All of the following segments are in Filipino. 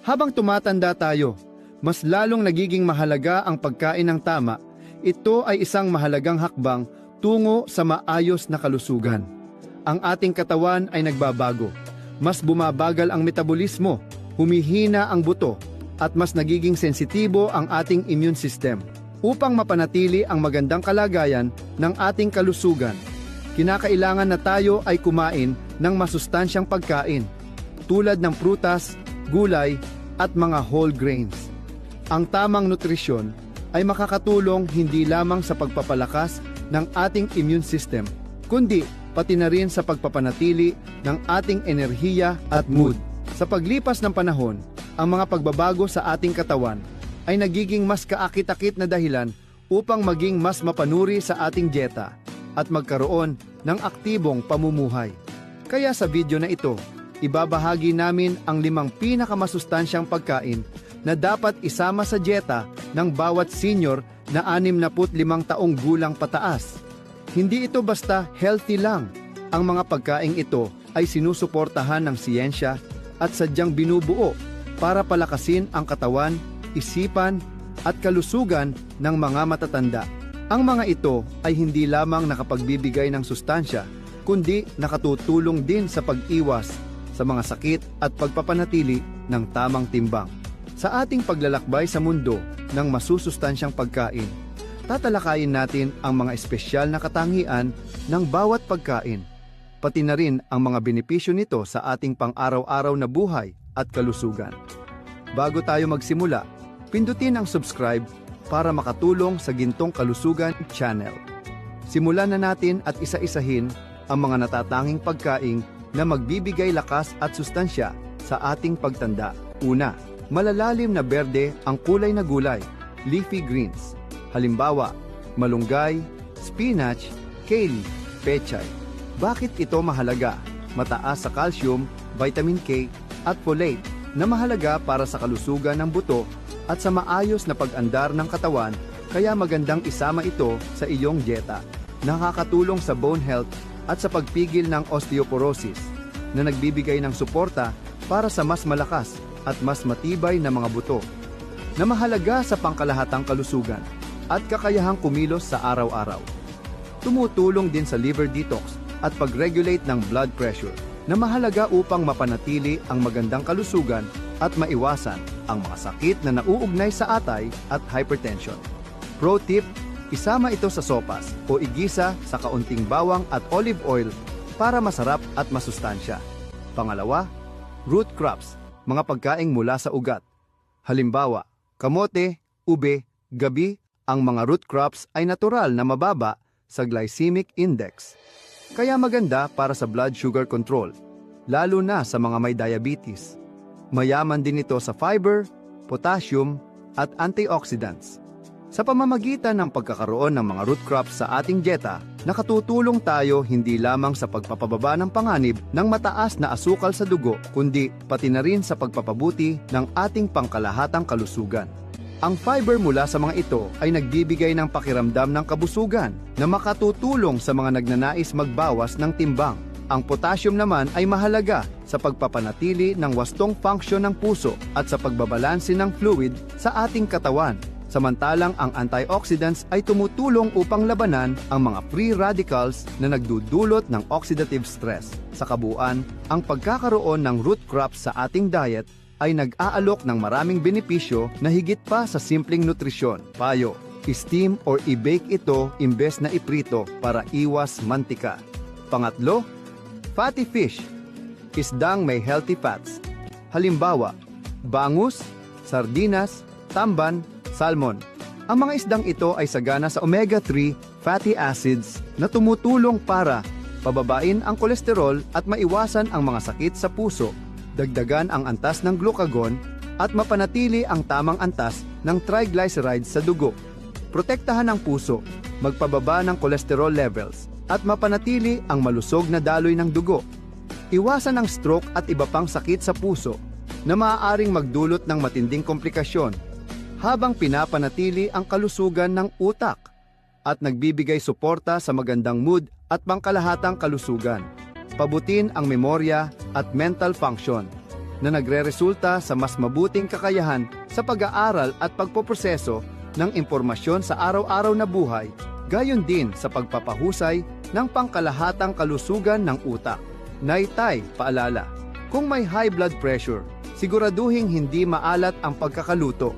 Habang tumatanda tayo, mas lalong nagiging mahalaga ang pagkain ng tama. Ito ay isang mahalagang hakbang tungo sa maayos na kalusugan. Ang ating katawan ay nagbabago. Mas bumabagal ang metabolismo, humihina ang buto, at mas nagiging sensitibo ang ating immune system. Upang mapanatili ang magandang kalagayan ng ating kalusugan, kinakailangan na tayo ay kumain ng masustansyang pagkain, tulad ng prutas, gulay, at mga whole grains. Ang tamang nutrisyon ay makakatulong hindi lamang sa pagpapalakas ng ating immune system, kundi pati na rin sa pagpapanatili ng ating enerhiya at mood. Sa paglipas ng panahon, ang mga pagbabago sa ating katawan ay nagiging mas kaakit-akit na dahilan upang maging mas mapanuri sa ating dieta at magkaroon ng aktibong pamumuhay. Kaya sa video na ito, ibabahagi namin ang 5 pinakamasustansyang pagkain na dapat isama sa dieta ng bawat senior na 65 taong gulang pataas. Hindi ito basta healthy lang. Ang mga pagkaing ito ay sinusuportahan ng siyensya at sadyang binubuo para palakasin ang katawan, isipan, at kalusugan ng mga matatanda. Ang mga ito ay hindi lamang nakapagbibigay ng sustansya, kundi nakatutulong din sa pag-iwas sa mga sakit at pagpapanatili ng tamang timbang. Sa ating paglalakbay sa mundo ng masusustansyang pagkain, tatalakayin natin ang mga espesyal na katangian ng bawat pagkain, pati na rin ang mga benepisyo nito sa ating pang-araw-araw na buhay at kalusugan. Bago tayo magsimula, pindutin ang subscribe para makatulong sa Gintong Kalusugan Channel. Simulan na natin at isa-isahin ang mga natatanging pagkain na magbibigay lakas at sustansya sa ating pagtanda. Una, malalalim na berde ang kulay na gulay, leafy greens. Halimbawa, malunggay, spinach, kale, pechay. Bakit ito mahalaga? Mataas sa calcium, vitamin K, at folate na mahalaga para sa kalusugan ng buto at sa maayos na pag-andar ng katawan, kaya magandang isama ito sa iyong dieta. Nakakatulong sa bone health at sa pagpigil ng osteoporosis, na nagbibigay ng suporta para sa mas malakas at mas matibay na mga buto, na mahalaga sa pangkalahatang kalusugan at kakayahang kumilos sa araw-araw. Tumutulong din sa liver detox at pag-regulate ng blood pressure, na mahalaga upang mapanatili ang magandang kalusugan at maiwasan ang mga sakit na nauugnay sa atay at hypertension. Pro tip, isama ito sa sopas o igisa sa kaunting bawang at olive oil para masarap at masustansya. Pangalawa, root crops, mga pagkaing mula sa ugat. Halimbawa, kamote, ube, gabi. Ang mga root crops ay natural na mababa sa glycemic index, kaya maganda para sa blood sugar control, lalo na sa mga may diabetes. Mayaman din ito sa fiber, potassium, at antioxidants. Sa pamamagitan ng pagkakaroon ng mga root crops sa ating dieta, nakatutulong tayo hindi lamang sa pagpapababa ng panganib ng mataas na asukal sa dugo, kundi pati na rin sa pagpapabuti ng ating pangkalahatang kalusugan. Ang fiber mula sa mga ito ay nagbibigay ng pakiramdam ng kabusugan na makatutulong sa mga nagnanais magbawas ng timbang. Ang potassium naman ay mahalaga sa pagpapanatili ng wastong function ng puso at sa pagbabalanse ng fluid sa ating katawan. Samantalang ang antioxidants ay tumutulong upang labanan ang mga free radicals na nagdudulot ng oxidative stress. Sa kabuuan, ang pagkakaroon ng root crops sa ating diet ay nag-aalok ng maraming benepisyo na higit pa sa simpleng nutrisyon. Payo, steam or i-bake ito imbes na iprito para iwas mantika. Pangatlo, fatty fish, isdang may healthy fats. Halimbawa, bangus, sardinas, tamban, salmon. Ang mga isdang ito ay sagana sa omega-3 fatty acids na tumutulong para pababain ang kolesterol at maiwasan ang mga sakit sa puso, dagdagan ang antas ng glucagon at mapanatili ang tamang antas ng triglycerides sa dugo, protektahan ang puso, magpababa ng cholesterol levels, at mapanatili ang malusog na daloy ng dugo. Iwasan ang stroke at iba pang sakit sa puso na maaaring magdulot ng matinding komplikasyon, habang pinapanatili ang kalusugan ng utak at nagbibigay suporta sa magandang mood at pangkalahatang kalusugan. Pabutin ang memorya at mental function. na nagreresulta sa mas mabuting kakayahan sa pag-aaral at pagpoproseso ng impormasyon sa araw-araw na buhay, gayon din sa pagpapahusay ng pangkalahatang kalusugan ng utak. Naitay, paalala, kung may high blood pressure, siguraduhing hindi maalat ang pagkakaluto.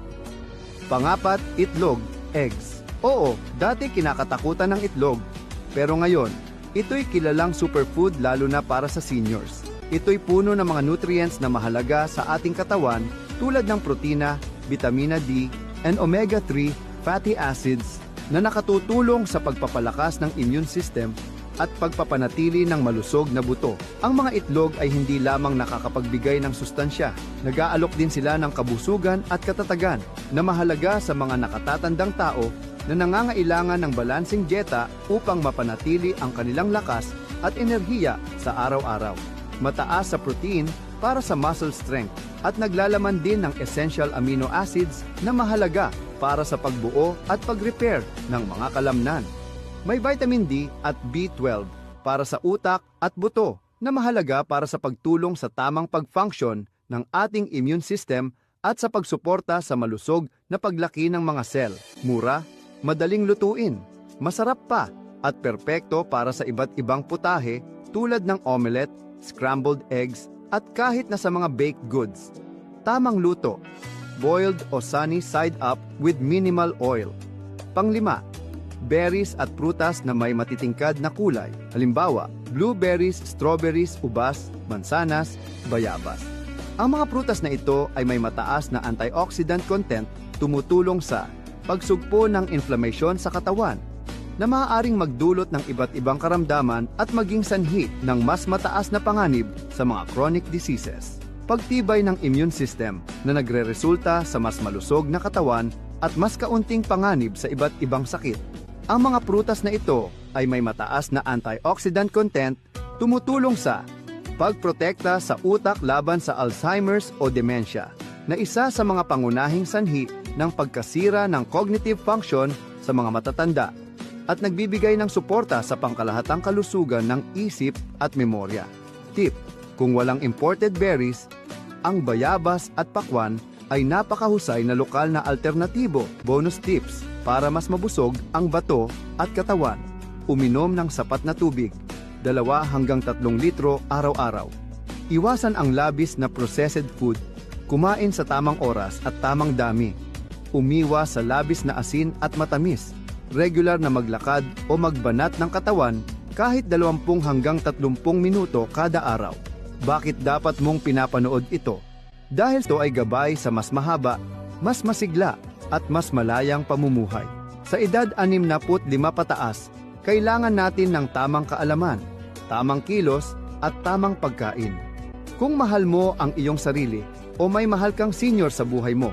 Pangapat, itlog, eggs. Oo, dati kinakatakutan ng itlog, pero ngayon, ito'y kilalang superfood lalo na para sa seniors. Ito'y puno ng mga nutrients na mahalaga sa ating katawan tulad ng protina, vitamina D, and omega-3 fatty acids na nakatutulong sa pagpapalakas ng immune system at pagpapanatili ng malusog na buto. Ang mga itlog ay hindi lamang nakakapagbigay ng sustansya, nag-aalok din sila ng kabusugan at katatagan na mahalaga sa mga nakatatandang tao na nangangailangan ng balansing dieta upang mapanatili ang kanilang lakas at enerhiya sa araw-araw. Mataas sa protein para sa muscle strength at naglalaman din ng essential amino acids na mahalaga para sa pagbuo at pag-repair ng mga kalamnan. May vitamin D at B12 para sa utak at buto na mahalaga para sa pagtulong sa tamang pag-function ng ating immune system at sa pagsuporta sa malusog na paglaki ng mga cell. Mura, madaling lutuin, masarap pa, at perpekto para sa iba't ibang putahe tulad ng omelette, scrambled eggs, at kahit na sa mga baked goods. Tamang luto, boiled o sunny side up with minimal oil. Panglima, berries at prutas na may matitingkad na kulay. Halimbawa, blueberries, strawberries, ubas, mansanas, bayabas. Ang mga prutas na ito ay may mataas na antioxidant content, tumutulong sa pagsugpo ng inflammation sa katawan, na maaaring magdulot ng iba't ibang karamdaman at maging sanhi ng mas mataas na panganib sa mga chronic diseases. Pagtibay ng immune system na nagreresulta sa mas malusog na katawan at mas kaunting panganib sa iba't ibang sakit. Ang mga prutas na ito ay may mataas na antioxidant content, tumutulong sa pagprotekta sa utak laban sa Alzheimer's o dementia, na isa sa mga pangunahing sanhi ng pagkasira ng cognitive function sa mga matatanda, at nagbibigay ng suporta sa pangkalahatang kalusugan ng isip at memorya. Tip: kung walang imported berries, ang bayabas at pakwan ay napakahusay na lokal na alternatibo. Bonus tips para mas mabusog ang bato at katawan: uminom ng sapat na tubig, 2 hanggang 3 litro araw-araw. Iwasan ang labis na processed food, kumain sa tamang oras at tamang dami. Umiwas sa labis na asin at matamis. Regular na maglakad o magbanat ng katawan kahit 20 hanggang 30 minuto kada araw. Bakit dapat mong pinapanood ito? Dahil ito ay gabay sa mas mahaba, mas masigla, at mas malayang pamumuhay. Sa edad 65 pataas, kailangan natin ng tamang kaalaman, tamang kilos, at tamang pagkain. Kung mahal mo ang iyong sarili o may mahal kang senior sa buhay mo,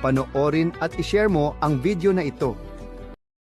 panoorin at ishare mo ang video na ito.